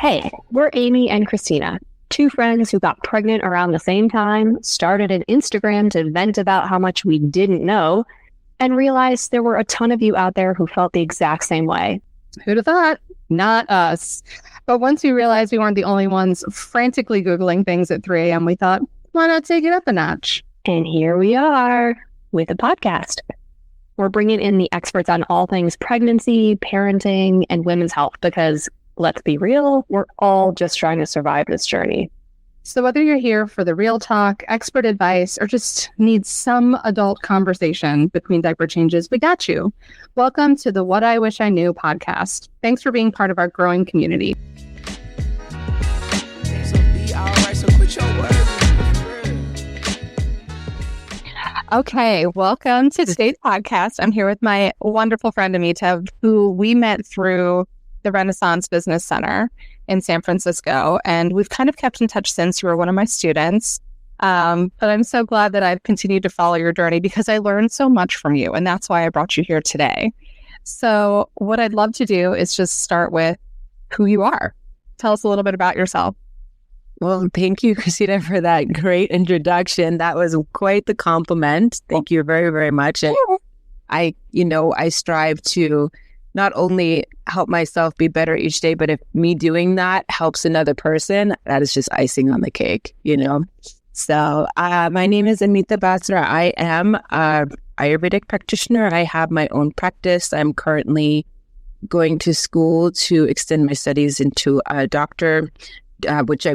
Hey, we're Amy and Christina, two friends who got pregnant around the same time, started an Instagram to vent about how much we didn't know, and realized there were a ton of you out there who felt the exact same way. Who'd have thought? Not us. But once we realized we weren't the only ones frantically Googling things at 3 a.m., we thought, why not take it up a notch? And here we are with a podcast. We're bringing in the experts on all things pregnancy, parenting, and women's health because, let's be real, we're all just trying to survive this journey. So whether you're here for the real talk, expert advice, or just need some adult conversation between diaper changes, we got you. Welcome to the What I Wish I Knew podcast. Thanks for being part of our growing community. Okay, welcome to today's podcast. I'm here with my wonderful friend Amita, who we met through the Renaissance Business Center in San Francisco, and we've kind of kept in touch since. You were one of my students, but I'm so glad that I've continued to follow your journey because I learned so much from you, and that's why I brought you here today. So what I'd love to do is just start with who you are. Tell us a little bit about yourself. Well, thank you, Christina, for that great introduction. That was quite the compliment. Thank you very, very much. And I strive to not only help myself be better each day, but if me doing that helps another person, that is just icing on the cake, So my name is Amita Basra. I am an Ayurvedic practitioner. I have my own practice. I'm currently going to school to extend my studies into a doctor,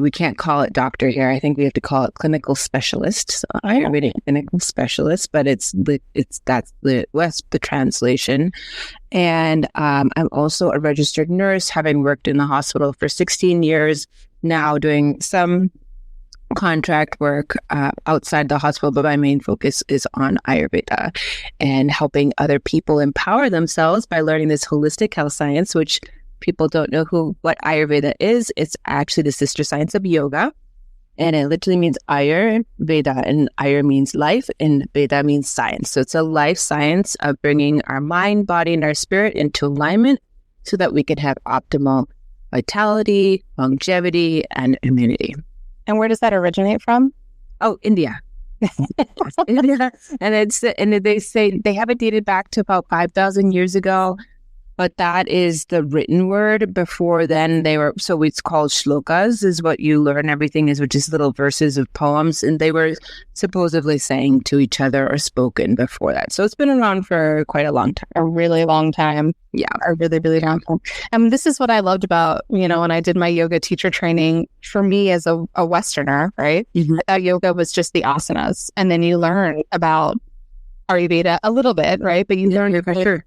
we can't call it doctor here. I think we have to call it clinical specialist. So Ayurvedic clinical specialist, but that's the translation. And I'm also a registered nurse, having worked in the hospital for 16 years now, doing some contract work outside the hospital, but my main focus is on Ayurveda and helping other people empower themselves by learning this holistic health science, which people don't know what Ayurveda is. It's actually the sister science of yoga. And it literally means Ayurveda, and Ayur means life, and Veda means science. So it's a life science of bringing our mind, body, and our spirit into alignment so that we can have optimal vitality, longevity, and immunity. And where does that originate from? Oh, India. India. And they say they have it dated back to about 5,000 years ago. But that is the written word. Before then, so it's called shlokas, is what you learn everything is, which is little verses of poems. And they were supposedly saying to each other or spoken before that. So it's been around for quite a long time. A really long time. Yeah. A really, really long time. And this is what I loved about, when I did my yoga teacher training, for me as a Westerner, right? Mm-hmm. I thought yoga was just the asanas. And then you learn about Ayurveda a little bit, right? But you learn for sure.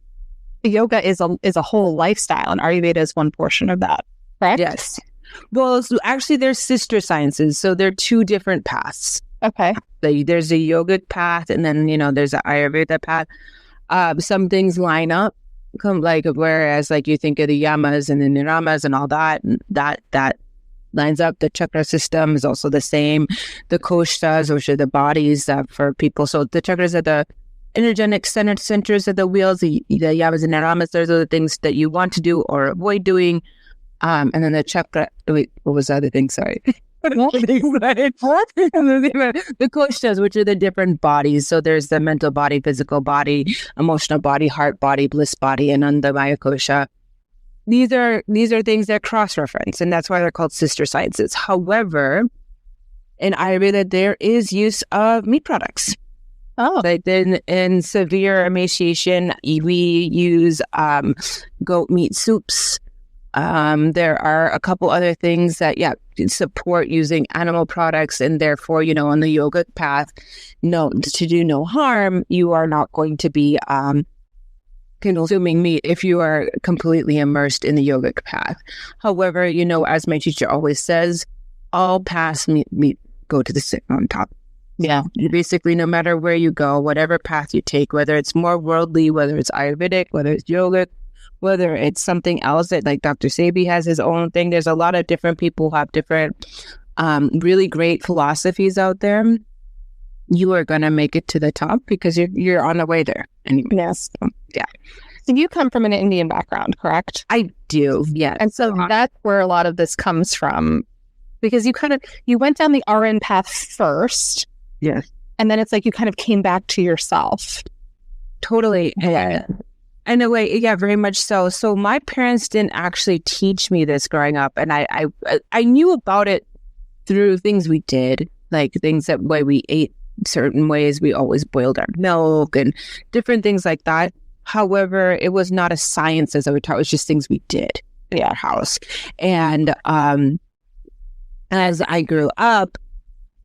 Yoga is a whole lifestyle, and Ayurveda is one portion of that, correct? Yes. Well, so actually, they're sister sciences, so they're two different paths. Okay. There's a yogic path, and then there's an Ayurveda path. Some things line up, whereas you think of the yamas and the niyamas and all that, and that lines up. The chakra system is also the same. The koshas, which are the bodies for people. So the chakras are the energetic centers of the wheels, the yamas and niyamas. Those are the things that you want to do or avoid doing. And then the chakra, wait, what was the other thing? Sorry. The koshas, which are the different bodies. So there's the mental body, physical body, emotional body, heart body, bliss body, and Annamaya kosha. These are things that cross-reference, and that's why they're called sister sciences. However, in Ayurveda, there is use of meat products. Oh, in severe emaciation, we use goat meat soups. There are a couple other things that, support using animal products, and therefore, on the yogic path, to do no harm, you are not going to be consuming meat if you are completely immersed in the yogic path. However, as my teacher always says, all paths meet go to the sit on top. Yeah. Basically, no matter where you go, whatever path you take, whether it's more worldly, whether it's Ayurvedic, whether it's yogic, whether it's something else that Dr. Sebi has his own thing. There's a lot of different people who have different really great philosophies out there. You are going to make it to the top because you're on the way there. Anyway. Yes. So, yeah. So you come from an Indian background, correct? I do, yes. And so that's where a lot of this comes from, because you went down the RN path first. Yes. And then it's like you kind of came back to yourself. Totally. Yeah. In a way, yeah, very much so. So my parents didn't actually teach me this growing up. And I knew about it through things we did, like things that way we ate certain ways. We always boiled our milk and different things like that. However, it was not a science as I would taught. It was just things we did in our house. And as I grew up,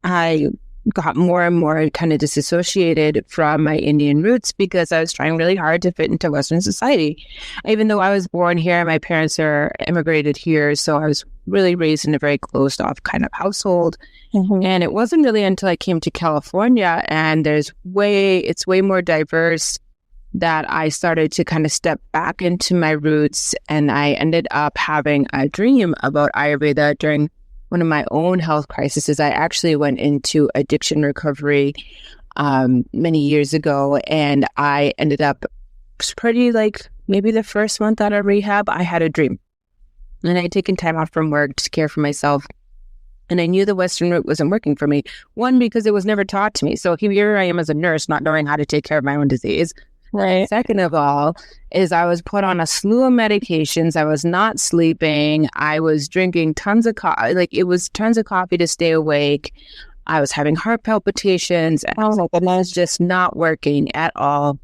I got more and more kind of disassociated from my Indian roots because I was trying really hard to fit into Western society. Even though I was born here, my parents are immigrated here. So I was really raised in a very closed off kind of household. Mm-hmm. And it wasn't really until I came to California and it's way more diverse that I started to kind of step back into my roots. And I ended up having a dream about Ayurveda during one of my own health crises. I actually went into addiction recovery many years ago, and I ended up pretty like maybe the first month out of rehab, I had a dream. And I had taken time off from work to care for myself. And I knew the Western route wasn't working for me. One, because it was never taught to me. So here I am as a nurse, not knowing how to take care of my own disease. Right. Second of all, is I was put on a slew of medications. I was not sleeping. I was drinking tons of coffee. Like it was tons of coffee to stay awake. I was having heart palpitations. And I was just not working at all.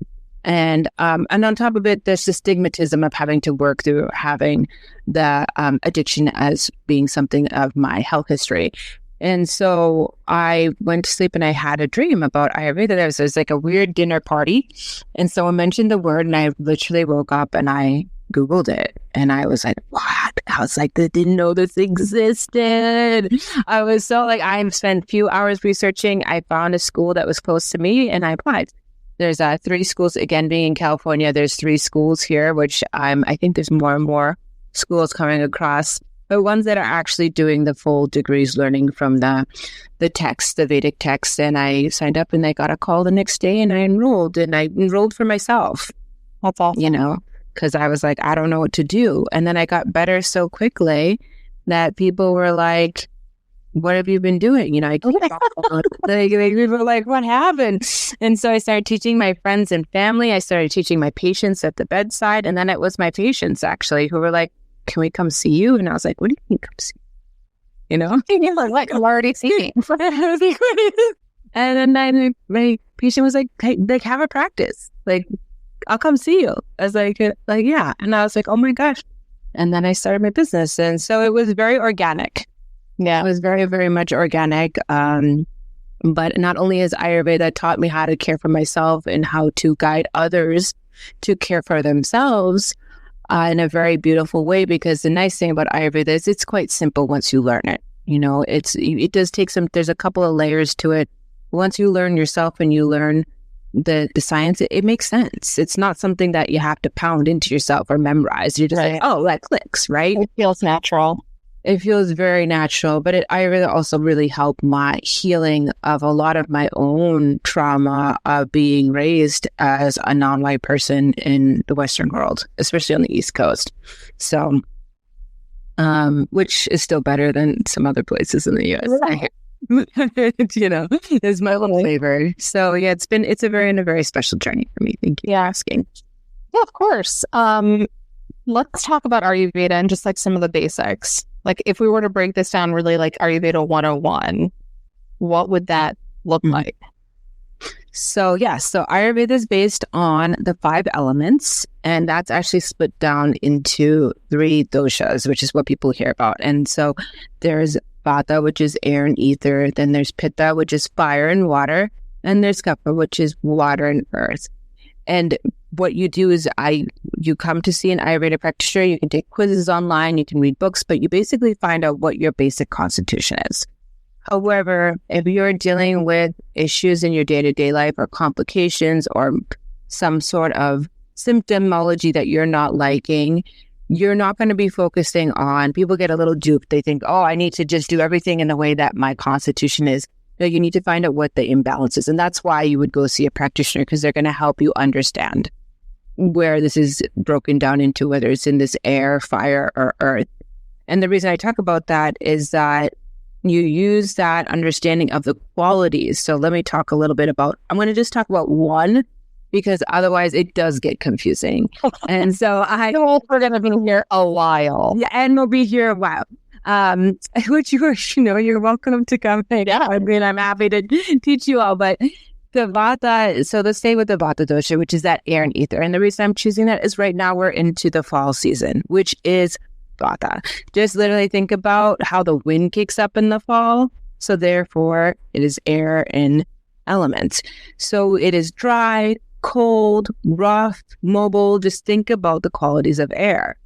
And on top of it, there's the stigmatism of having to work through having the addiction as being something of my health history. And so I went to sleep and I had a dream about Ayurveda. There was like a weird dinner party. And someone mentioned the word and I literally woke up and I Googled it. And I was like, what? I was like, I didn't know this existed. I was so like, I spent a few hours researching. I found a school that was close to me and I applied. There's 3 schools, again, being in California, there's 3 schools here, which I think there's more and more schools coming across. But ones that are actually doing the full degrees, learning from the text, the Vedic text. And I signed up and I got a call the next day and I enrolled for myself. That's awesome. You know, because I was like, I don't know what to do. And then I got better so quickly that people were like, what have you been doing? You know, people were like, what happened? And so I started teaching my friends and family. I started teaching my patients at the bedside. And then it was my patients actually who were like, can we come see you? And I was like, what do you mean come see? You know? Like, I'm already seeing. And then my patient was like, hey, like, have a practice. Like, I'll come see you. I was like, yeah. And I was like, oh my gosh. And then I started my business. And so it was very organic. Yeah. It was very, very much organic. But not only has Ayurveda taught me how to care for myself and how to guide others to care for themselves, in a very beautiful way, because the nice thing about Ayurveda is it's quite simple once you learn it. You know, it does take there's a couple of layers to it. Once you learn yourself and you learn the science, it makes sense. It's not something that you have to pound into yourself or memorize. You're just like, oh, that clicks, right? It feels natural. It feels very natural, but Ayurveda also really helped my healing of a lot of my own trauma of being raised as a non-white person in the Western world, especially on the East Coast. So, which is still better than some other places in the U.S. You know, is my little flavor. So yeah, it's a very special journey for me. Thank you for asking. Yeah, of course. Let's talk about Ayurveda and just like some of the basics. Like if we were to break this down really like Ayurveda 101, what would that look like? So Ayurveda is based on the 5 elements, and that's actually split down into 3 doshas, which is what people hear about. And so there's Vata, which is air and ether. Then there's Pitta, which is fire and water. And there's Kapha, which is water and earth. And what you do is you come to see an Ayurveda practitioner. You can take quizzes online, you can read books, but you basically find out what your basic constitution is. However, if you're dealing with issues in your day-to-day life or complications or some sort of symptomology that you're not liking, you're not going to be focusing on, people get a little duped. They think, oh, I need to just do everything in the way that my constitution is. No, you need to find out what the imbalance is. And that's why you would go see a practitioner, because they're going to help you understand. where this is broken down into, whether it's in this air, fire, or earth. And the reason I talk about that is that you use that understanding of the qualities. So let me talk a little bit about, I'm going to just talk about one, because otherwise it does get confusing. And so we're going to be here a while. Yeah, and we'll be here a while. Which you're welcome to come. Yeah, I mean, I'm happy to teach you all. But the Vata, so let's stay with the Vata dosha, which is that air and ether. And the reason I'm choosing that is right now we're into the fall season, which is Vata. Just literally think about how the wind kicks up in the fall. So therefore, it is air and element. So it is dry, cold, rough, mobile. Just think about the qualities of air.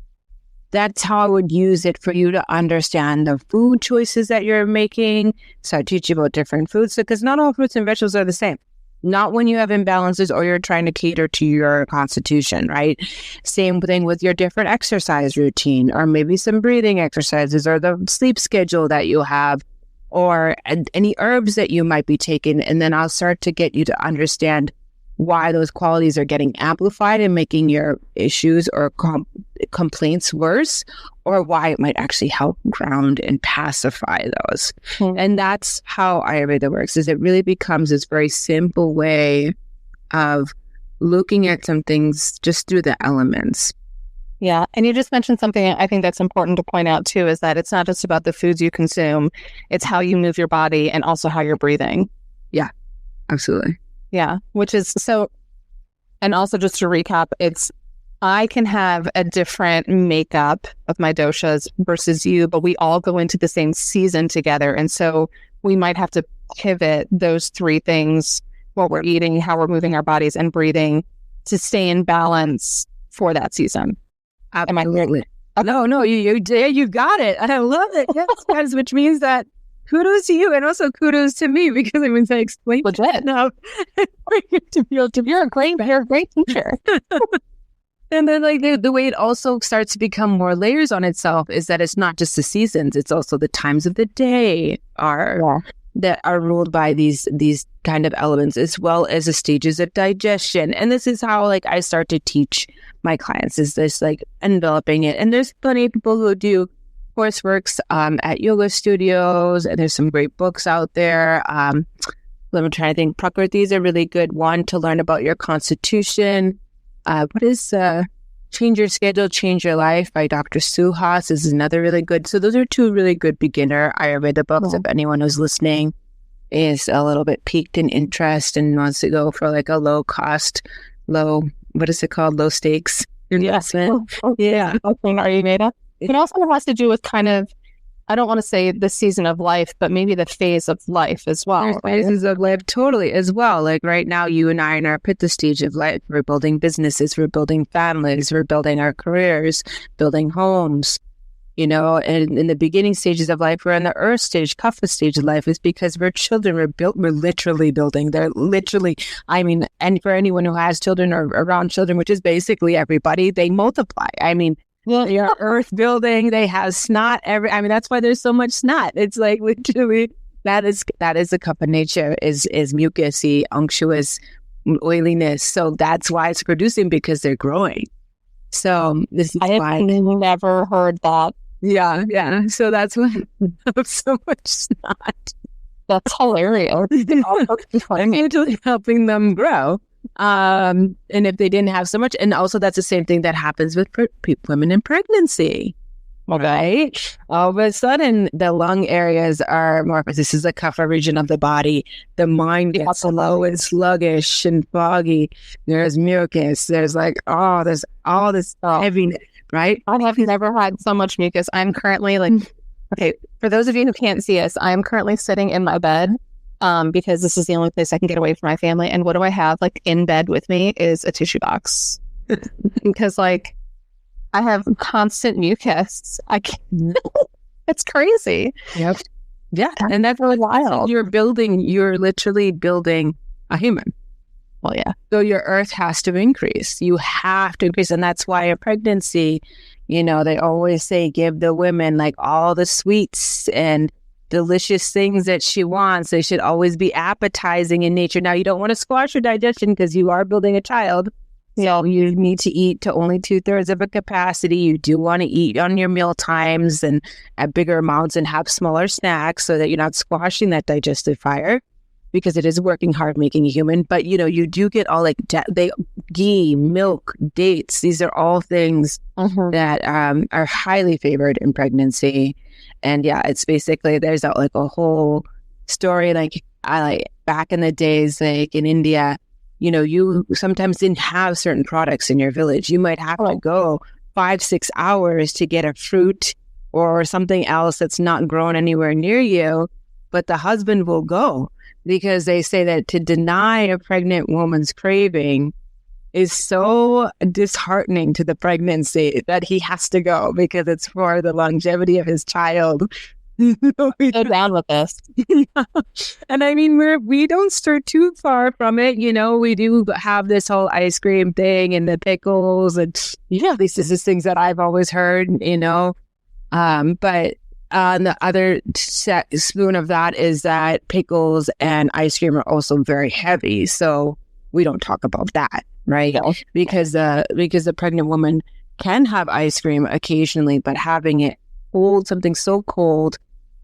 That's how I would use it for you to understand the food choices that you're making. So I teach you about different foods, because not all fruits and vegetables are the same. Not when you have imbalances or you're trying to cater to your constitution, right? Same thing with your different exercise routine, or maybe some breathing exercises, or the sleep schedule that you have, or any herbs that you might be taking. And then I'll start to get you to understand why those qualities are getting amplified and making your issues or complaints worse, or why it might actually help ground and pacify those. And that's how Ayurveda works, is it really becomes this very simple way of looking at some things just through the elements. Yeah. And you just mentioned something I think that's important to point out too, is that it's not just about the foods you consume, it's how you move your body and also how you're breathing. Yeah, absolutely. Yeah, which is so, and also just to recap, I can have a different makeup of my doshas versus you, but we all go into the same season together. And so we might have to pivot those three things, what we're eating, how we're moving our bodies, and breathing, to stay in balance for that season. Absolutely. No, you got it. And I love it. Yes, which means that kudos to you, and also kudos to me, because I mean, I explained legit. No, you're a great teacher. And then, like, the way it also starts to become more layers on itself is that it's not just the seasons; it's also the times of the day that are ruled by these kind of elements, as well as the stages of digestion. And this is how, like, I start to teach my clients, is this, like, enveloping it. And there's plenty of people who do courseworks at yoga studios, and there's some great books out there. Let me try to think. Prakriti is a really good one to learn about your constitution. What is Change Your Schedule, Change Your Life by Dr. Suhas is another really good. So those are two really good beginner Ayurveda books. If anyone who's listening is a little bit piqued in interest and wants to go for like a low stakes investment. Yeah. Ayurveda. It also has to do with kind of, I don't want to say the season of life, but maybe the phase of life as well. There's phases of life totally as well. Like right now, you and I are in our Pitta stage of life. We're building businesses, we're building families, we're building our careers, building homes, and in the beginning stages of life, we're in the earth stage, Kapha stage of life, is because we're children. We're literally building. They're literally, and for anyone who has children or around children, which is basically everybody, they multiply. Your earth building, they have snot that's why there's so much snot. It's like literally that is the cup of nature, is mucusy, unctuous, oiliness. So that's why it's producing, because they're growing. So this is why I have never heard that. Yeah. So that's why I have so much snot. That's hilarious. I'm actually helping them grow. And if they didn't have so much, and also that's the same thing that happens with women in pregnancy. Okay. All of a sudden, the lung areas are more, this is the kapha region of the body. The mind gets slow and sluggish and foggy. There's mucus. There's there's all this heaviness, right? I have never had so much mucus. I'm currently okay, for those of you who can't see us, I'm currently sitting in my bed. Because this is the only place I can get away from my family. And what do I have in bed with me is a tissue box. Because I have constant mucus. I can't. It's crazy. Yep. Yeah. And that's really wild. You're literally building a human. Well, yeah. So your earth has to increase. You have to increase. And that's why a pregnancy, they always say, give the women all the sweets and delicious things that she wants. They should always be appetizing in nature. Now, you don't want to squash your digestion because you are building a child. So you need to eat to only 2/3 of a capacity. You do want to eat on your meal times and at bigger amounts and have smaller snacks so that you're not squashing that digestive fire, because it is working hard making a human. But, you do get all like ghee, milk, dates. These are all things that are highly favored in pregnancy. And yeah, it's basically, there's a whole story. Like back in the days, like in India, you sometimes didn't have certain products in your village. You might have to go 5-6 hours to get a fruit or something else that's not grown anywhere near you, but the husband will go, because they say that to deny a pregnant woman's craving is so disheartening to the pregnancy that he has to go because it's for the longevity of his child. Go down with this. And I mean, we don't stray too far from it. We do have this whole ice cream thing and the pickles, and this is things that I've always heard. But on the other spoon of that is that pickles and ice cream are also very heavy, so we don't talk about that, right? No. Because the pregnant woman can have ice cream occasionally, but having it hold something so cold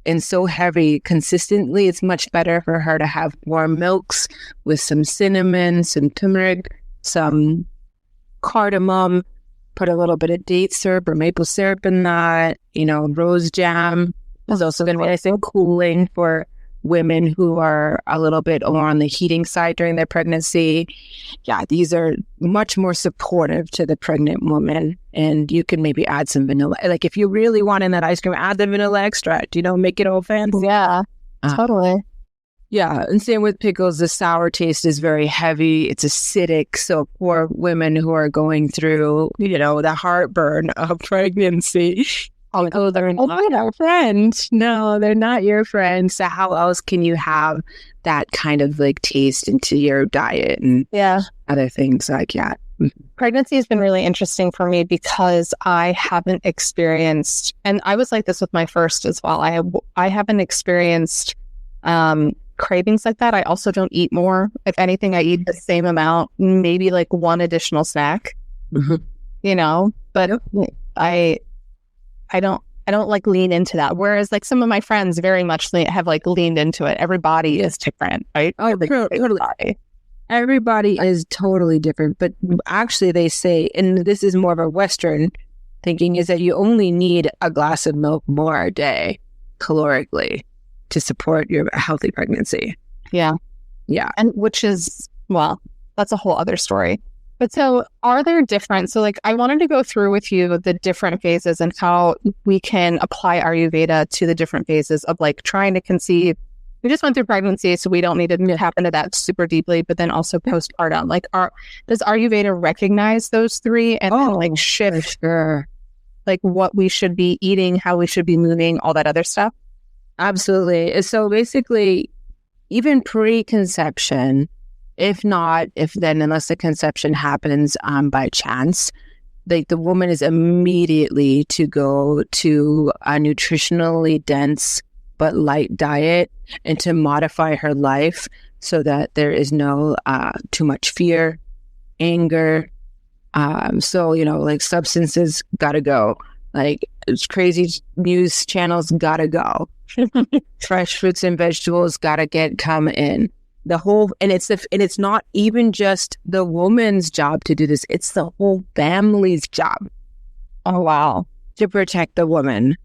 and so heavy consistently, it's much better for her to have warm milks with some cinnamon, some turmeric, some cardamom, put a little bit of date syrup or maple syrup in that, rose jam is also going to be nice and cooling for women who are a little bit more on the heating side during their pregnancy. Yeah, these are much more supportive to the pregnant woman. And you can maybe add some vanilla. Like if you really want in that ice cream, add the vanilla extract, make it all fancy. Yeah, totally. Yeah, and same with pickles. The sour taste is very heavy. It's acidic. So for women who are going through, the heartburn of pregnancy, they're not our friend. No, they're not your friend. So how else can you have that kind of like taste into your diet and other things like that? Pregnancy has been really interesting for me because I haven't experienced, and I was like this with my first as well. I haven't experienced cravings like that. I also don't eat more. If anything, I eat the same amount, maybe like one additional snack. But I don't like lean into that. Whereas like some of my friends very much have like leaned into it. Everybody is different, right? Oh, totally. Everybody is totally different. But actually they say, and this is more of a Western thinking, is that you only need a glass of milk more a day calorically to support your healthy pregnancy. Yeah. Yeah. And which is, well, that's a whole other story. But so are there different, so like I wanted to go through with you the different phases and how we can apply Ayurveda to the different phases of like trying to conceive. We just went through pregnancy, so we don't need to tap into that super deeply, but then also postpartum. Like does Ayurveda recognize those three and like shift like what we should be eating, how we should be moving, all that other stuff? Absolutely. So basically, even pre-conception, unless the conception happens by chance, like the woman is immediately to go to a nutritionally dense but light diet and to modify her life so that there is no too much fear, anger. So, like substances gotta go. Like crazy news channels gotta go. Fresh fruits and vegetables gotta come in. It's not even just the woman's job to do this. It's the whole family's job. Oh, wow. To protect the woman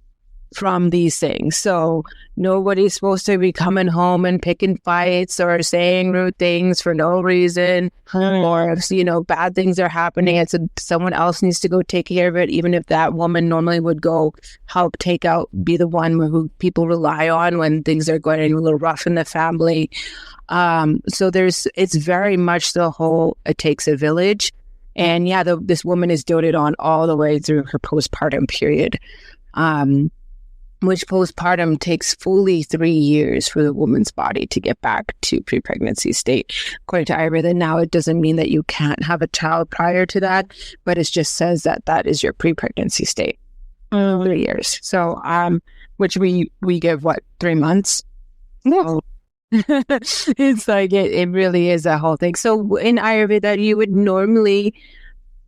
from these things. So nobody's supposed to be coming home and picking fights or saying rude things for no reason. Or if, bad things are happening, someone else needs to go take care of it, even if that woman normally would go help be the one who people rely on when things are going a little rough in the family. So it's very much the whole, it takes a village. And this woman is doted on all the way through her postpartum period. Which postpartum takes fully 3 years for the woman's body to get back to pre-pregnancy state. According to Ayurveda, now it doesn't mean that you can't have a child prior to that, but it just says that is your pre-pregnancy state. 3 years. So, which we give 3 months? No. It's like, it really is a whole thing. So in Ayurveda, you would normally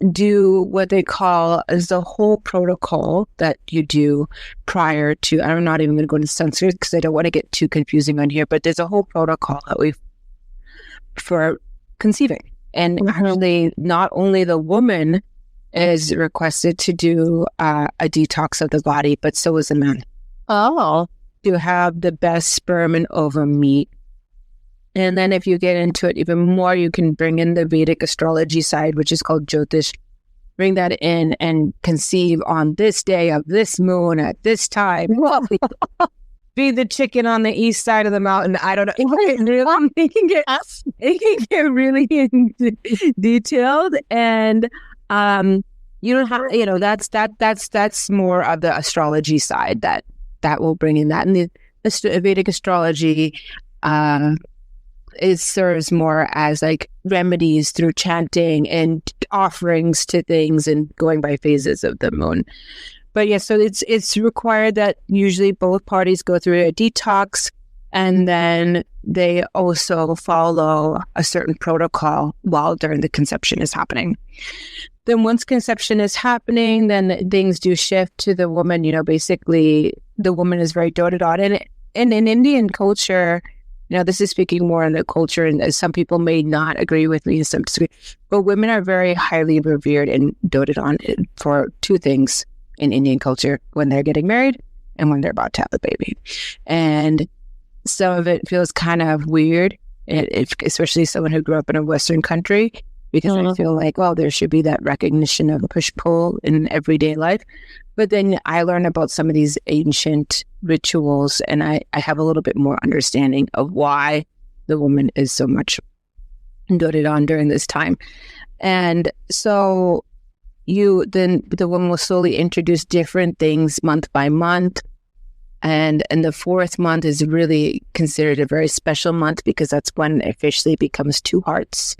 do what they call is the whole protocol that you do prior to, I'm not even going to go into Sanskrit because I don't want to get too confusing on here, but there's a whole protocol that for conceiving. And actually, not only the woman is requested to do a detox of the body, but so is the man. Oh. To have the best sperm and ovum meet. And then if you get into it even more, you can bring in the Vedic astrology side, which is called Jyotish. Bring that in and conceive on this day of this moon at this time. Be the chicken on the east side of the mountain. I don't know. It can get really detailed, and you don't have, that's more of the astrology side that will bring in that. And the Vedic astrology, it serves more as like remedies through chanting and offerings to things and going by phases of the moon. But yeah, so it's required that usually both parties go through a detox, and then they also follow a certain protocol while during the conception is happening. Then once conception is happening, then things do shift to the woman. Basically the woman is very doted on. And in Indian culture, this is speaking more on the culture, and some people may not agree with me in some degree, but women are very highly revered and doted on for two things in Indian culture: when they're getting married and when they're about to have a baby. And some of it feels kind of weird, especially someone who grew up in a Western country, because I feel like, well, there should be that recognition of push-pull in everyday life. But then I learn about some of these ancient rituals, and I have a little bit more understanding of why the woman is so much doted on during this time. And so then the woman will slowly introduce different things month by month. And the fourth month is really considered a very special month, because that's when officially becomes two hearts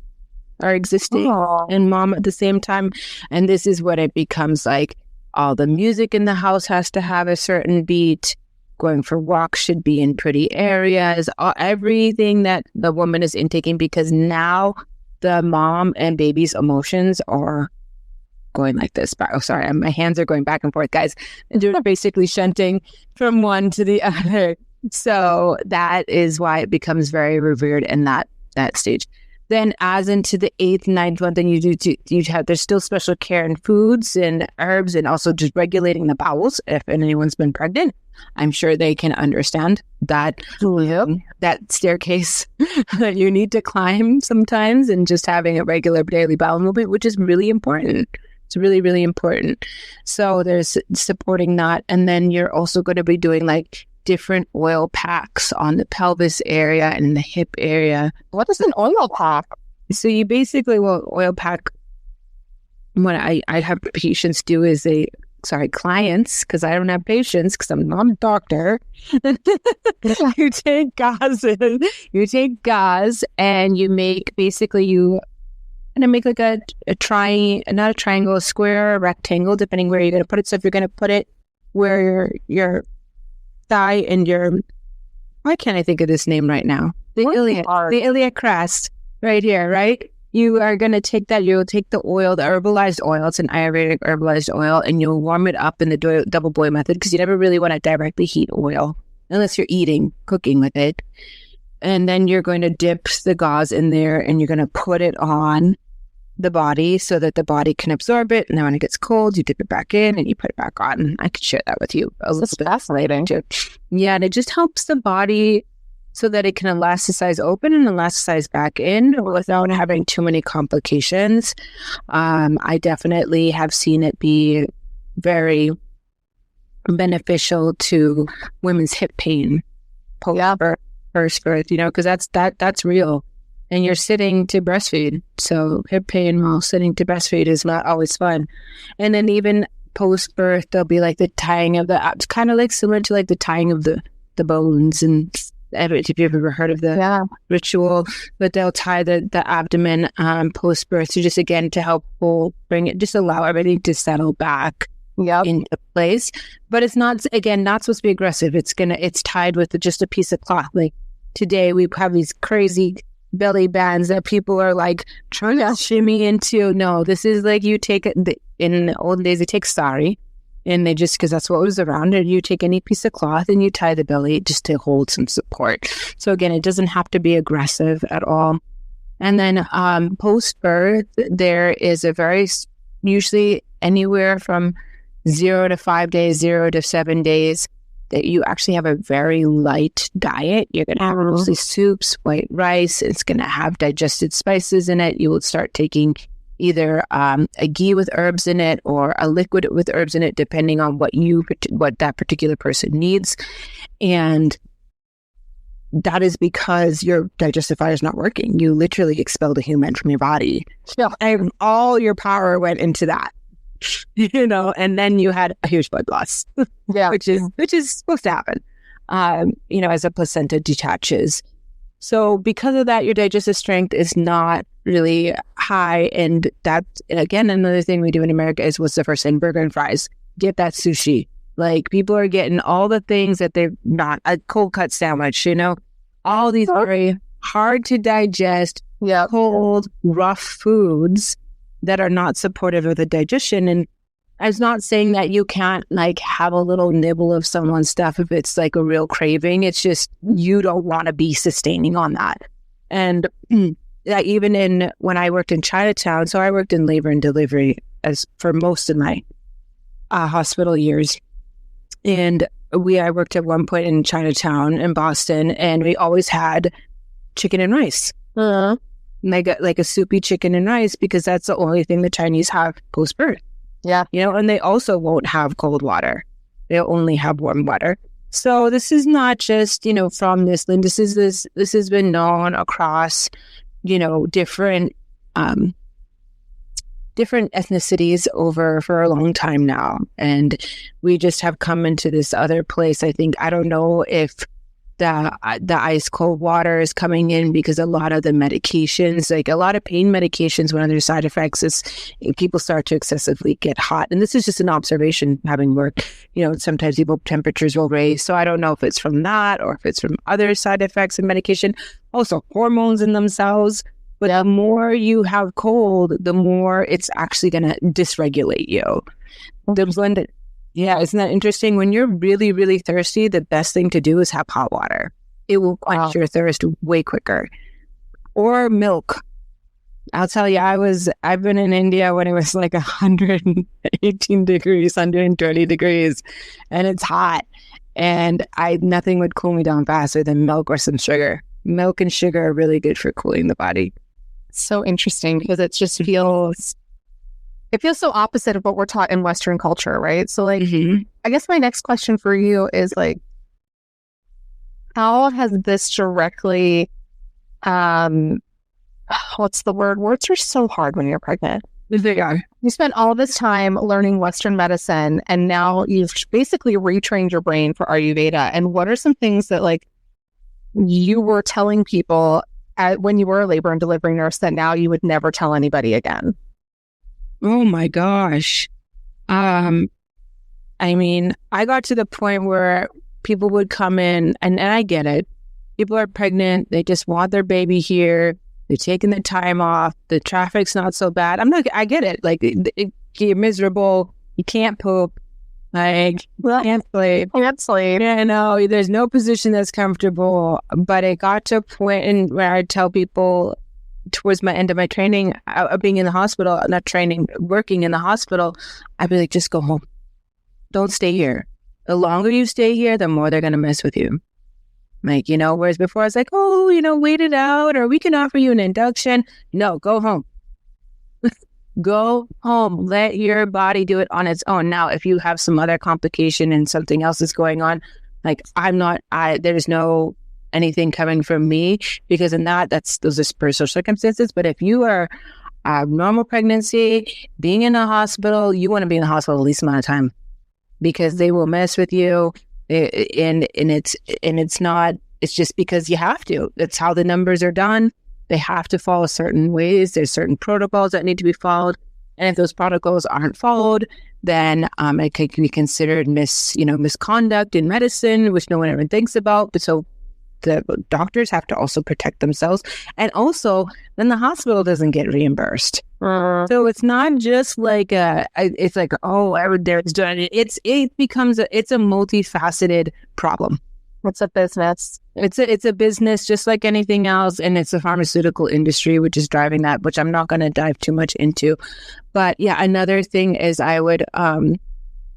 are existing in mom at the same time. And this is what it becomes like. All the music in the house has to have a certain beat. Going for walks should be in pretty areas. Everything that the woman is intaking, because now the mom and baby's emotions are going like this. Oh, sorry, my hands are going back and forth, guys. And they're basically shunting from one to the other. So that is why it becomes very revered in that stage. Then as into the 8th, 9th month, then there's still special care in foods and herbs, and also just regulating the bowels. If anyone's been pregnant, I'm sure they can understand that that staircase that you need to climb sometimes, and just having a regular daily bowel movement, which is really important. It's really, really important. So there's supporting that. And then you're also going to be doing like different oil packs on the pelvis area and the hip area. What is an oil pack? So you basically will oil pack. What I have patients do is clients, because I don't have patients because I'm not a doctor. You take gauze and you make like not a triangle, a square, a rectangle, depending where you're going to put it. So if you're going to put it where your thigh and why can't I think of this name right now? The iliac crest right here, right? You are going to take that, you'll take the oil, the herbalized oil, it's an Ayurvedic herbalized oil, and you'll warm it up in the double boil method, because you never really want to directly heat oil unless you're cooking with it. And then you're going to dip the gauze in there, and you're going to put it on the body so that the body can absorb it. And then when it gets cold, you dip it back in and you put it back on. I could share that with you. That's fascinating. Yeah, and it just helps the body so that it can elasticize open and elasticize back in without having too many complications. I definitely have seen it be very beneficial to women's hip pain post birth, because that's real. And you're sitting to breastfeed. So hip pain while sitting to breastfeed is not always fun. And then even post-birth, there'll be like the tying of the abs, kind of like similar to like the tying of the bones. And if you've ever heard of the ritual, but they'll tie the abdomen post-birth. So just again, to help bring it, just allow everything to settle back into place. But it's not supposed to be aggressive. It's tied with just a piece of cloth. Like today we have these crazy belly bands that people are like trying to shimmy into. No, this is like you take it in the old days, they take sari, and they just, because that's what was around, and you take any piece of cloth and you tie the belly just to hold some support. So again, it doesn't have to be aggressive at all. And then post-birth, there is a very, usually anywhere from 0 to 5 days, 0 to 7 days, that you actually have a very light diet. You're going to have mostly soups, white rice. It's going to have digested spices in it. You will start taking either a ghee with herbs in it or a liquid with herbs in it, depending on what that particular person needs. And that is because your digestive fire is not working. You literally expelled a human from your body. Yeah. And all your power went into that. And then you had a huge blood loss, which is supposed to happen, as a placenta detaches. So because of that, your digestive strength is not really high. And that, again, another thing we do in America is, what's the first thing? Burger and fries. Get that sushi. Like, people are getting all the things that they're not, a cold cut sandwich, all these very hard to digest, cold, rough foods that are not supportive of the digestion. And I was not saying that you can't have a little nibble of someone's stuff if it's like a real craving. It's just, you don't want to be sustaining on that. And even when I worked in Chinatown, so I worked in labor and delivery as for most of my hospital years. And I worked at one point in Chinatown in Boston, and we always had chicken and rice. Like a soupy chicken and rice, because that's the only thing the Chinese have post-birth. Yeah. And they also won't have cold water. They'll only have warm water. So this is not just, from this, this has been known across, different ethnicities for a long time now. And we just have come into this other place. I don't know if the ice cold water is coming in because a lot of the medications, like a lot of pain medications, one of their side effects is people start to excessively get hot. And this is just an observation having worked, sometimes people temperatures will raise. So I don't know if it's from that or if it's from other side effects of medication, also hormones in themselves. But the more you have cold, the more it's actually going to dysregulate you. Isn't that interesting? When you're really, really thirsty, the best thing to do is have hot water. It will quench your thirst way quicker. Or milk. I'll tell you, I've been in India when it was like 118 degrees, 120 degrees, and it's hot. And nothing would cool me down faster than milk or some sugar. Milk and sugar are really good for cooling the body. So interesting, because it just feels so opposite of what we're taught in Western culture, right? So I guess my next question for you is how has this directly, what's the word? Words are so hard when you're pregnant. They are. You spent all this time learning Western medicine, and now you've basically retrained your brain for Ayurveda. And what are some things that you were telling people when you were a labor and delivery nurse that now you would never tell anybody again? Oh my gosh. I got to the point where people would come in, and I get it. People are pregnant. They just want their baby here. They're taking the time off. The traffic's not so bad. I get it. You're miserable. You can't poop. Can't sleep. Yeah, no, there's no position that's comfortable. But it got to a point where I tell people, towards my end of my training, being in the hospital, not training, working in the hospital, I'd be like, just go home. Don't stay here. The longer you stay here, the more they're going to mess with you. Whereas before I was like, wait it out, or we can offer you an induction. No, go home. Go home. Let your body do it on its own. Now, if you have some other complication and something else is going on, there's no anything coming from me, because in those are personal circumstances. But if you are normal pregnancy, being in a hospital, you want to be in the hospital the least amount of time, because they will mess with you, and it's just because you have to. That's how the numbers are done. They have to follow certain ways. There's certain protocols that need to be followed, and if those protocols aren't followed, then it can be considered misconduct in medicine, which no one ever thinks about. But so the doctors have to also protect themselves. And also, then the hospital doesn't get reimbursed. So it's not just like it's like, oh, there's done it. It's a multifaceted problem. It's a business. It's a business just like anything else, and it's a pharmaceutical industry which is driving that, which I'm not going to dive too much into. But yeah, another thing is I would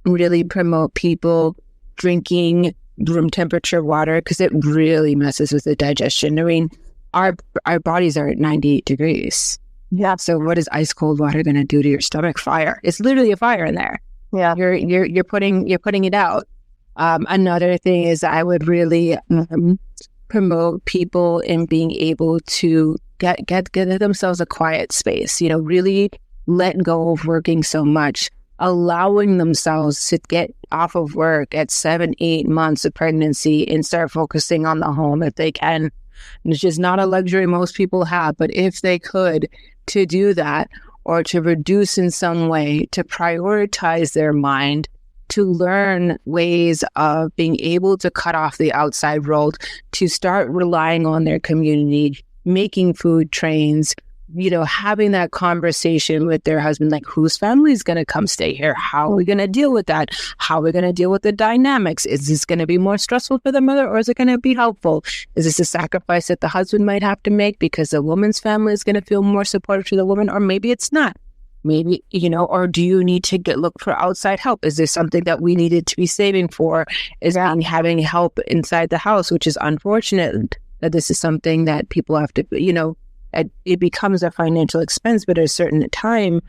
really promote people drinking room temperature water, because it really messes with the digestion. I mean, our bodies are at 98 degrees. Yeah. So what is ice cold water going to do to your stomach? Fire. It's literally a fire in there. Yeah. You're putting it out. Another thing is I would really promote people in being able to get themselves a quiet space, really let go of working so much, allowing themselves to get off of work at 7-8 months of pregnancy and start focusing on the home if they can. It's just not a luxury most people have, but if they could, to do that, or to reduce in some way, to prioritize their mind, to learn ways of being able to cut off the outside world, to start relying on their community, making food trains, having that conversation with their husband, like, whose family is going to come stay here? How are we going to deal with that? How are we going to deal with the dynamics? Is this going to be more stressful for the mother, or is it going to be helpful? Is this a sacrifice that the husband might have to make because the woman's family is going to feel more supportive to the woman, or maybe it's not? Maybe, or do you need to look for outside help? Is there something that we needed to be saving for? Is having help inside the house, which is unfortunate that this is something that people have to, it becomes a financial expense, but at a certain time,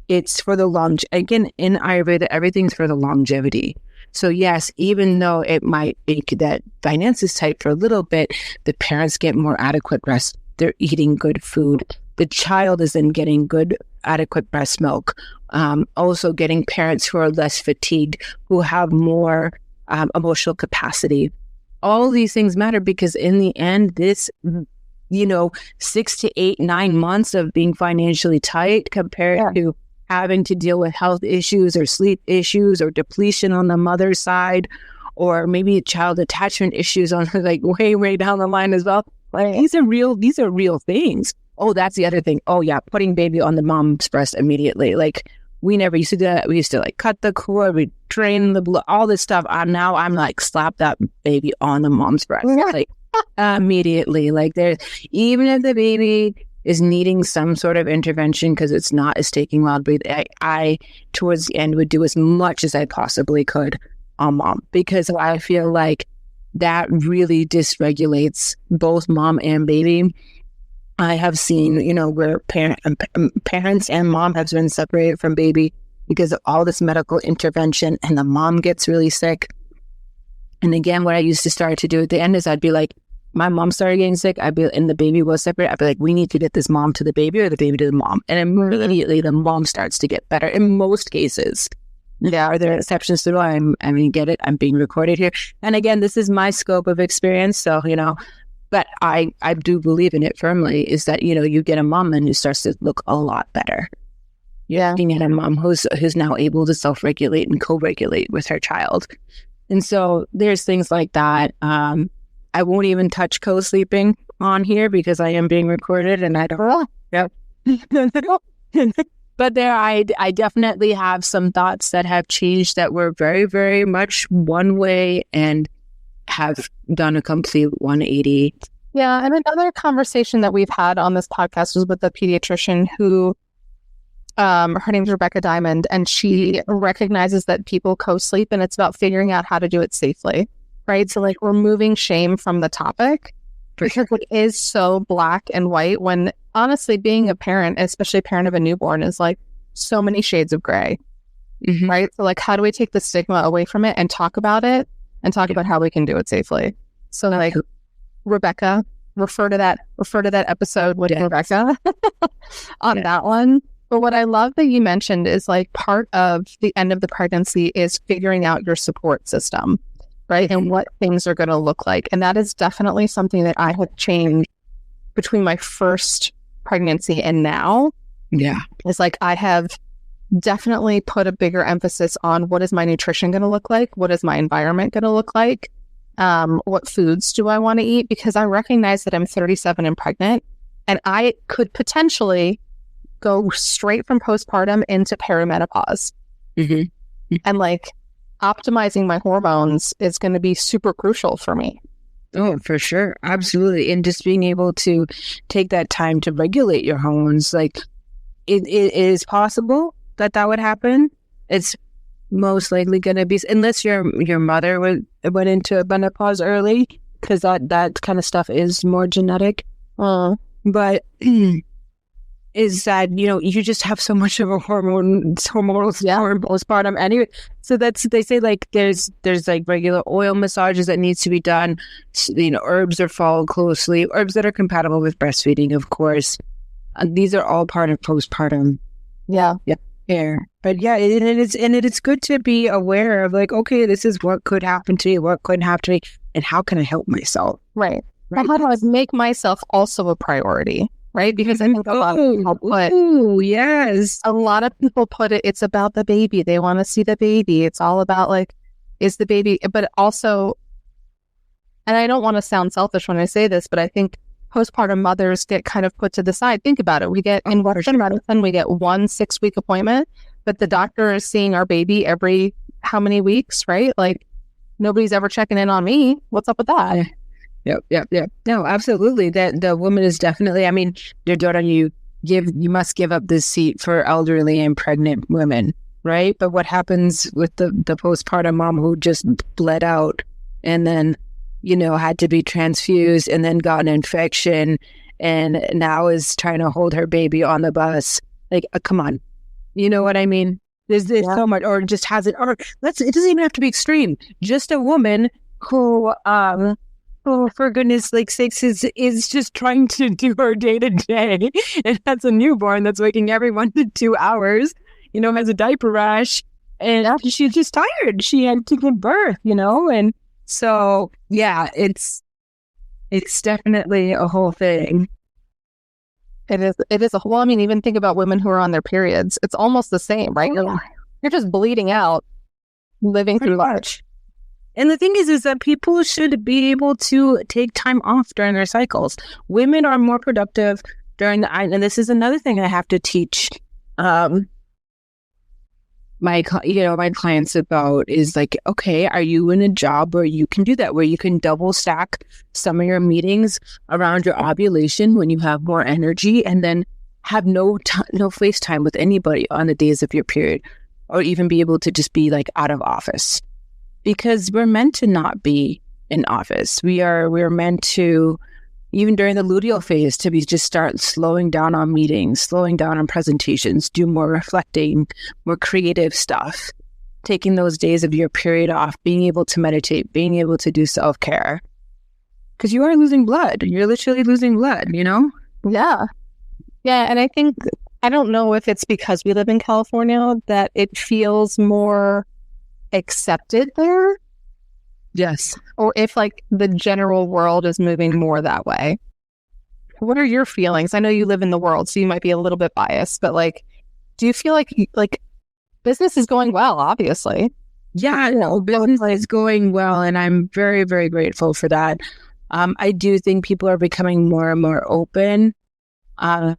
it's for the again, in Ayurveda, everything's for the longevity. So yes, even though it might make that finances tight for a little bit, the parents get more adequate rest. They're eating good food. The child is then getting good, adequate breast milk. Also getting parents who are less fatigued, who have more emotional capacity. All these things matter, because in the end, this 6 to 8, 9 months of being financially tight compared to having to deal with health issues or sleep issues or depletion on the mother's side, or maybe child attachment issues on way down the line as well. Like, these are real things. Oh, that's the other thing. Oh yeah, putting baby on the mom's breast immediately. Like, we never used to do that. We used to cut the cord, we drain the blood, all this stuff. Now I'm slap that baby on the mom's breast. Immediately. Even if the baby is needing some sort of intervention because it's taking well to breathe, I towards the end would do as much as I possibly could on mom, because I feel like that really dysregulates both mom and baby. I have seen, where parents and mom have been separated from baby because of all this medical intervention, and the mom gets really sick. And again, what I used to start to do at the end is I'd be like, my mom started getting sick, and the baby was separate. I'd be like, we need to get this mom to the baby or the baby to the mom. And immediately the mom starts to get better in most cases. Yeah, are there exceptions to the rule? I mean, get it? I'm being recorded here. And again, this is my scope of experience. So, but I do believe in it firmly, is that, you get a mom and who starts to look a lot better. You're looking at a mom who's now able to self-regulate and co-regulate with her child. And so there's things like that. I won't even touch co-sleeping on here because I am being recorded and I don't. Yep. But I definitely have some thoughts that have changed, that were very, very much one way and have done a complete 180. Yeah. And another conversation that we've had on this podcast was with a pediatrician who, her name's Rebecca Diamond, and she recognizes that people co-sleep, and it's about figuring out how to do it safely. Right. So removing shame from the topic, because it is so black and white, when honestly being a parent, especially a parent of a newborn, is so many shades of gray. Mm-hmm. Right. So how do we take the stigma away from it and talk about it and talk about how we can do it safely? So Rebecca, refer to that episode with Rebecca on that one. But what I love that you mentioned is part of the end of the pregnancy is figuring out your support system. Right. And what things are going to look like. And that is definitely something that I have changed between my first pregnancy and now. Yeah. It's I have definitely put a bigger emphasis on what is my nutrition going to look like? What is my environment going to look like? What foods do I want to eat? Because I recognize that I'm 37 and pregnant, and I could potentially go straight from postpartum into perimenopause. And like optimizing my hormones is going to be super crucial for me. Oh, for sure. Absolutely. And just being able to take that time to regulate your hormones, like it is possible that would happen. It's most likely going to be, unless your mother went into menopause early, because that kind of stuff is more genetic. But is that, you just have so much of a hormonal postpartum anyway. So they say like there's like regular oil massages that needs to be done. Herbs that follow closely, herbs that are compatible with breastfeeding, of course. These are all part of postpartum. Yeah. Care. But yeah, it's good to be aware of like, okay, this is what could happen to me, what couldn't happen to me, and how can I help myself? Right. But how do I make myself also a priority? Right? Because I think a lot of people a lot of people put it's about the baby. They want to see the baby. It's all about like, is the baby, but also, and I don't want to sound selfish when I say this, but I think postpartum mothers get kind of put to the side. Think about it. We get in Western medicine, we get 1 6-week appointment, but the doctor is seeing our baby every how many weeks, right? Like nobody's ever checking in on me. What's up with that? Yep. No, absolutely. That the woman is definitely, I mean, your daughter, you must give up this seat for elderly and pregnant women, right? But what happens with the postpartum mom who just bled out and then, had to be transfused and then got an infection and now is trying to hold her baby on the bus? Like, come on. You know what I mean? There's so much, or just has it, or it doesn't even have to be extreme. Just a woman who, oh, for goodness sakes, is just trying to do her day to day. And has a newborn that's waking every 1 to 2 hours, has a diaper rash. And she's just tired. She had to give birth, And so, yeah, it's definitely a whole thing. It is a whole, I mean, even think about women who are on their periods. It's almost the same, right? You're just bleeding out, living through life. And the thing is that people should be able to take time off during their cycles. Women are more productive during and this is another thing I have to teach my clients about is like, okay, are you in a job where you can do that, where you can double stack some of your meetings around your ovulation when you have more energy, and then have no FaceTime with anybody on the days of your period, or even be able to just be like out of office? Because we're meant to not be in office. We're meant to, even during the luteal phase, to be just start slowing down on meetings, slowing down on presentations, do more reflecting, more creative stuff, taking those days of your period off, being able to meditate, being able to do self-care. Because you are losing blood. You're literally losing blood, Yeah. Yeah, and I don't know if it's because we live in California that it feels more accepted there. Yes. Or if like the general world is moving more that way. What are your feelings? I know you live in the world, so you might be a little bit biased, but like, do you feel like business is going well, obviously? Yeah, business is going well, and I'm very, very grateful for that. I do think people are becoming more and more open. I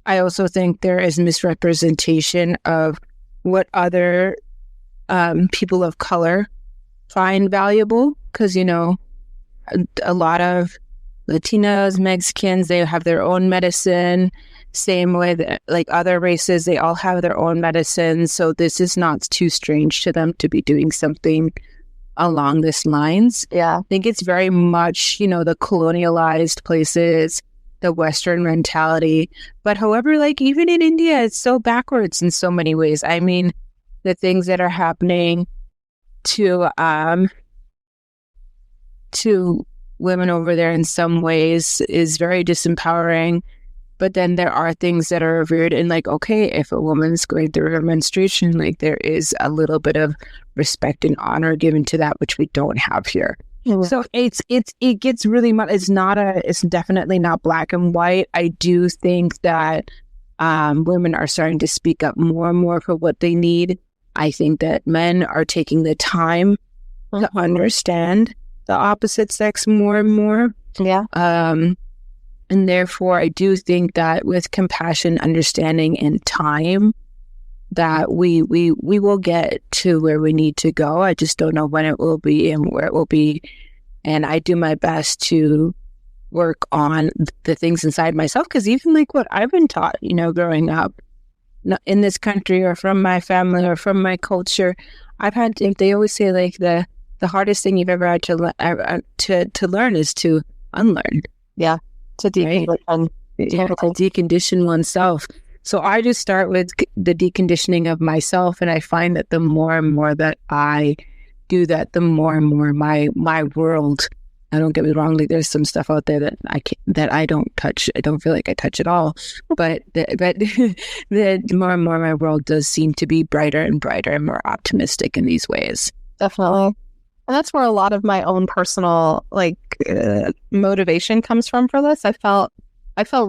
also think there is misrepresentation of what other people of color find valuable, because a lot of Latinos, Mexicans, they have their own medicine. Same with like other races, they all have their own medicine. So this is not too strange to them to be doing something along these lines. Yeah, I think it's very much the colonialized places, the Western mentality. But however, like even in India, it's so backwards in so many ways. I mean, the things that are happening to women over there in some ways is very disempowering. But then there are things that are revered, and like, okay, if a woman's going through her menstruation, like there is a little bit of respect and honor given to that, which we don't have here. Mm-hmm. So it gets really much. It's definitely not black and white. I do think that women are starting to speak up more and more for what they need. I think that men are taking the time to understand the opposite sex more and more. Yeah. And therefore, I do think that with compassion, understanding, and time, that we will get to where we need to go. I just don't know when it will be and where it will be. And I do my best to work on the things inside myself, because even like what I've been taught, growing up in this country or from my family or from my culture, they always say like the hardest thing you've ever had to learn is to unlearn. Yeah. To decondition oneself. So I just start with the deconditioning of myself, and I find that the more and more that I do that, the more and more my world. I don't get me wrong. Like there's some stuff out there that I don't touch. I don't feel like I touch at all. But the more and more my world does seem to be brighter and brighter and more optimistic in these ways. Definitely. And that's where a lot of my own personal motivation comes from for this. I felt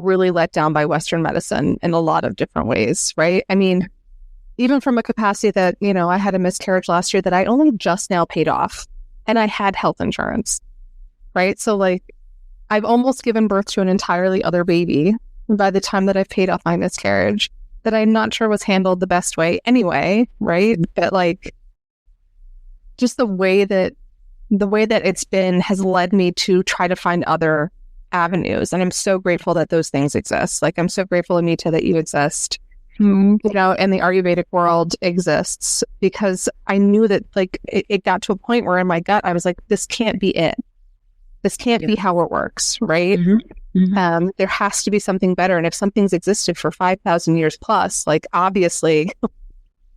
really let down by Western medicine in a lot of different ways, right? I mean, even from a capacity that, I had a miscarriage last year that I only just now paid off, and I had health insurance, right? So I've almost given birth to an entirely other baby by the time that I've paid off my miscarriage that I'm not sure was handled the best way anyway, right? But just the way that it's been has led me to try to find other avenues. And I'm so grateful that those things exist. I'm so grateful, Amita, that you exist, and the Ayurvedic world exists, because I knew that it got to a point where in my gut, I was like, this can't be it. This can't be how it works, right? There has to be something better. And if something's existed for 5,000 years plus, obviously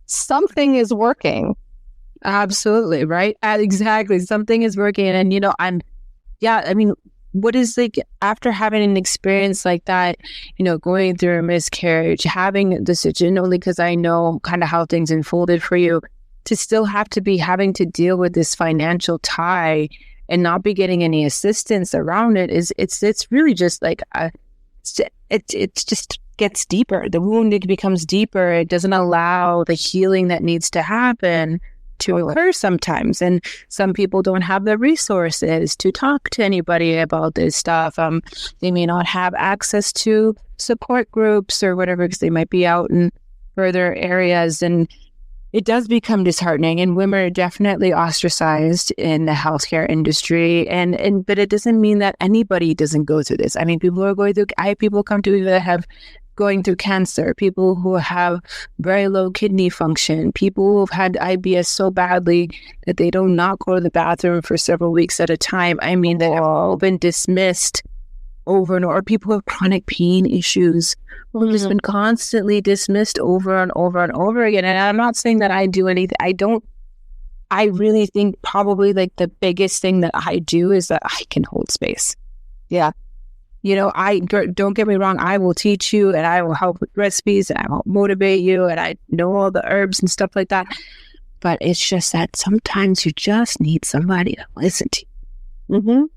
something is working. Absolutely. Right. Exactly. Something is working. And, what is after having an experience like that, going through a miscarriage, having a decision, only because I know kind of how things unfolded for you, to still have to be having to deal with this financial tie and not be getting any assistance around it it's really just it just gets deeper. The wound becomes deeper. It doesn't allow the healing that needs to happen to occur sometimes. And some people don't have the resources to talk to anybody about this stuff. They may not have access to support groups or whatever, because they might be out in further areas. And it does become disheartening, and women are definitely ostracized in the healthcare industry. But it doesn't mean that anybody doesn't go through this. I mean, people are going through, people come to me that have going through cancer, people who have very low kidney function, people who have had IBS so badly that they do not go to the bathroom for several weeks at a time. I mean, they have all been dismissed over and over. People who have chronic pain issues who have just been constantly dismissed over and over and over again. And I'm not saying that I do anything. I really think probably the biggest thing that I do is that I can hold space. Yeah. Don't get me wrong, I will teach you and I will help with recipes and I will motivate you and I know all the herbs and stuff like that. But it's just that sometimes you just need somebody to listen to you.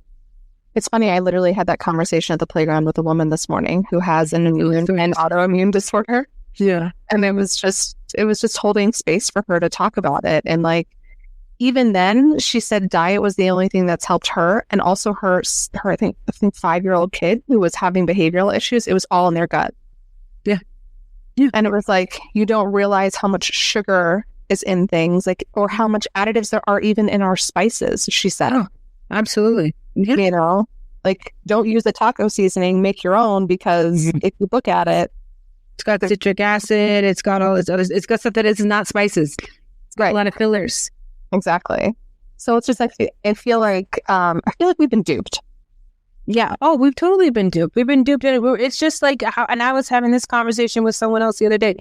It's funny, I literally had that conversation at the playground with a woman this morning who has an autoimmune disorder. Yeah. And it was just holding space for her to talk about it. And even then, she said diet was the only thing that's helped her, and also her I think 5-year-old kid who was having behavioral issues. It was all in their gut. Yeah. And it was you don't realize how much sugar is in things, or how much additives there are even in our spices. She said, "Oh, absolutely. Yeah. Don't use the taco seasoning. Make your own, because if you look at it, it's got citric acid. It's got all this other. It's got stuff that is not spices. It's got a lot of fillers." Exactly. So it's just I feel like we've been duped. Yeah. Oh, we've totally been duped. We've been duped. It's just and I was having this conversation with someone else the other day.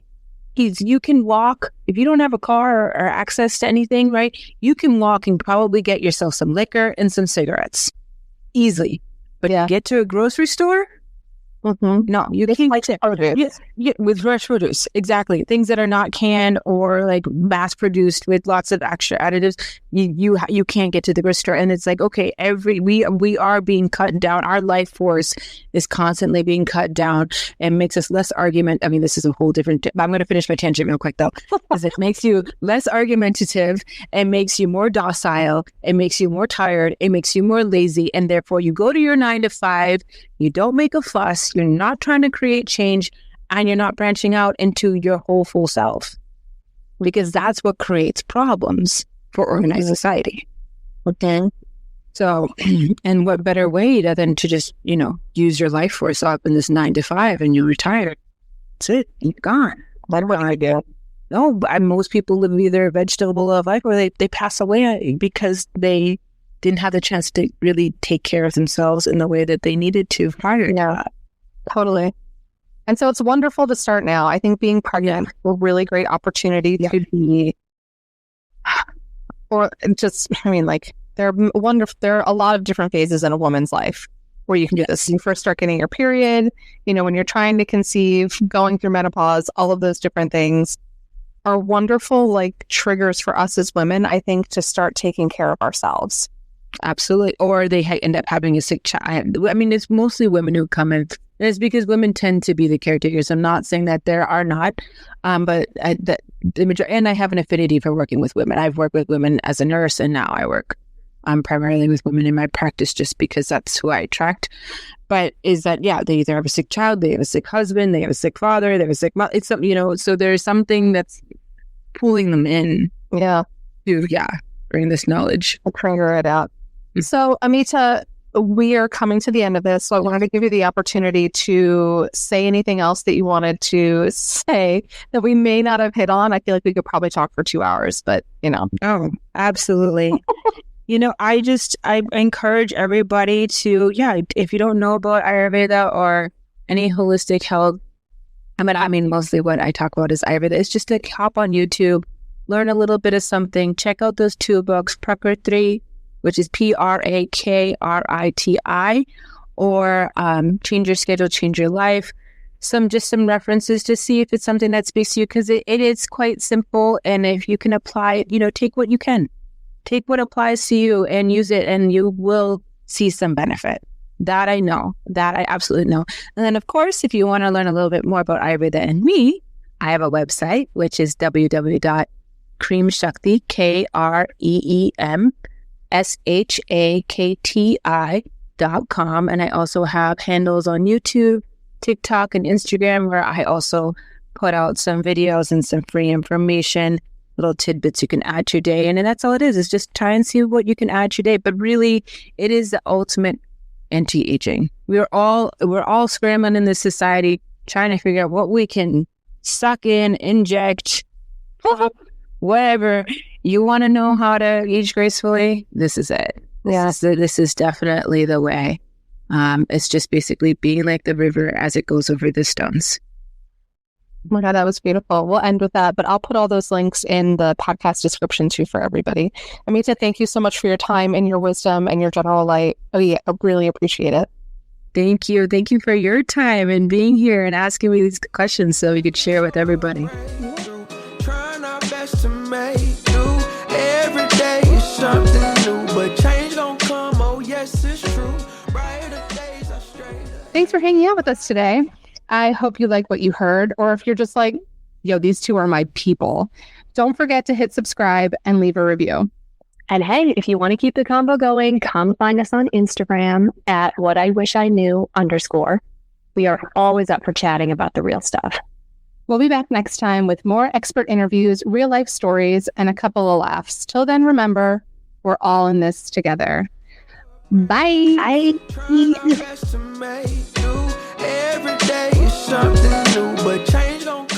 You can walk, if you don't have a car or access to anything, right? You can walk and probably get yourself some liquor and some cigarettes easily. But get to a grocery store, No, you can't like it. Yeah, with fresh produce. Exactly. Things that are not canned or like mass produced with lots of extra additives. You can't get to the grocery store. And it's like, okay, we are being cut down. Our life force is constantly being cut down and makes us less argument. I mean, this is a whole different, I'm going to finish my tangent real quick though, because it makes you less argumentative and makes you more docile. It makes you more tired. It makes you more lazy. And therefore you go to your 9 to 5, you don't make a fuss. You're not trying to create change, and you're not branching out into your whole full self, because that's what creates problems for organized society. Okay. So, and what better way than to just, use your life force up in this 9 to 5 and you're retired. That's it. You're gone. That's what I do. No, but most people live either a vegetable of life or they pass away because they didn't have the chance to really take care of themselves in the way that they needed to prior to that. Totally. And so it's wonderful to start now. I think being pregnant is a really great opportunity to be, or just, there are a lot of different phases in a woman's life where you can do this. You first start getting your period, when you're trying to conceive, going through menopause, all of those different things are wonderful, triggers for us as women, I think, to start taking care of ourselves. Absolutely. Or they end up having a sick child. I mean, it's mostly women who come in. And it's because women tend to be the caretakers. I'm not saying that there are not, but the majority, and I have an affinity for working with women. I've worked with women as a nurse, and now I work primarily with women in my practice just because that's who I attract. But is that, they either have a sick child, they have a sick husband, they have a sick father, they have a sick mother. It's something, so there's something that's pulling them in. Yeah. To, bring this knowledge. I'll trigger it out. So, Amita, we are coming to the end of this, so I wanted to give you the opportunity to say anything else that you wanted to say that we may not have hit on. I feel like we could probably talk for 2 hours, but, Oh, absolutely. I encourage everybody to, if you don't know about Ayurveda or any holistic health, I mean, mostly what I talk about is Ayurveda. It's just to hop on YouTube, learn a little bit of something, check out those 2 books, Prakriti, which is Prakriti, or Change Your Schedule, Change Your Life. Some references to see if it's something that speaks to you, because it is quite simple. And if you can apply it, take what you can. Take what applies to you and use it, and you will see some benefit. That I know. That I absolutely know. And then, of course, if you want to learn a little bit more about Ayurveda and me, I have a website, which is www.creamshakti, KreemShakti.com. And I also have handles on YouTube, TikTok, and Instagram, where I also put out some videos and some free information, little tidbits you can add to your day. And that's all it is just try and see what you can add to your day. But really, it is the ultimate anti-aging. We're all scrambling in this society, trying to figure out what we can suck in, inject, whatever. You want to know how to age gracefully? This is it. This is definitely the way. It's just basically being like the river as it goes over the stones. Oh my God, that was beautiful. We'll end with that, but I'll put all those links in the podcast description too for everybody. Amita, thank you so much for your time and your wisdom and your general light. I really appreciate it. Thank you. Thank you for your time and being here and asking me these questions so we could share with everybody. Trying our best to make do. Every day is something new, but change don't come. Oh yes, it's true. Brighter days are straight. Thanks for hanging out with us today. I hope you like what you heard, or if you're just like, these two are my people, don't forget to hit subscribe and leave a review. And hey, if you want to keep the combo going, come find us on Instagram at whatIwishIknew_. We are always up for chatting about the real stuff. We'll be back next time with more expert interviews, real life stories, and a couple of laughs. Till then, remember, we're all in this together. Bye. Every day is something new, but change don't